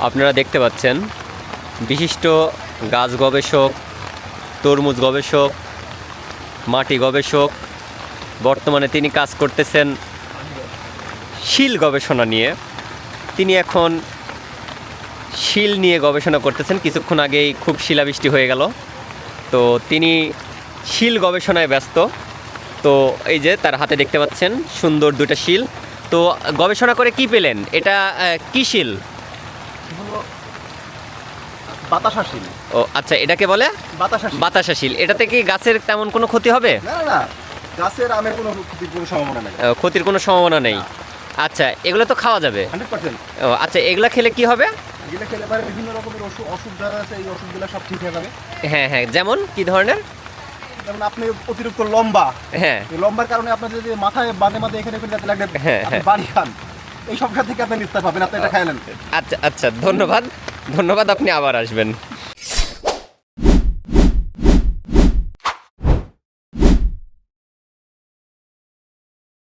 আপনারা দেখতে পাচ্ছেন বিশিষ্ট গাছ গবেষক, তরমুজ গবেষক, মাটি গবেষক, বর্তমানে তিনি কাজ করতেছেন শিল গবেষণা নিয়ে। তিনি এখন শিল নিয়ে গবেষণা করতেছেন। কিছুক্ষণ আগেই খুব শিলাবৃষ্টি হয়ে গেল, তো তিনি শিল গবেষণায় ব্যস্ত। তো এই যে তার হাতে দেখতে পাচ্ছেন সুন্দর দুটো শিল। তো গবেষণা করে কি পেলেন? এটা কি শিল? বাতাসা শিল। ও আচ্ছা, এটাকে বলে বাতাসা শিল। বাতাসা শিল। এটাতে কি গাছের তেমন কোনো ক্ষতি হবে? না না না, গাছের আমের কোনো ক্ষতির কোনো সম্ভাবনা নেই। ক্ষতির কোনো সম্ভাবনা নেই। আচ্ছা, এগুলো তো খাওয়া যাবে? 100%। ও আচ্ছা, এগুলো খেলে কি হবে? এগুলো খেলে পারে বিভিন্ন রকমের অসুখ যারা আছে, এই অসুখগুলো সব ঠিক হয়ে যাবে। হ্যাঁ হ্যাঁ, যেমন কি ধরনের? যেমন আপনি অতিরিক্ত লম্বা, হ্যাঁ এই লম্বার কারণে আপনার যদি মাথায় বাঁধে বাঁধে এখানে যাতে লাগে, হ্যাঁ, আপনি হ্যাঁ। বাড়ি খান, এই সব থেকে আপনি নিস্তার পাবেন। আপনি এটা খাইলেন। আচ্ছা আচ্ছা, ধন্যবাদ ধন্যবাদ, আপনি আবার আসবেন।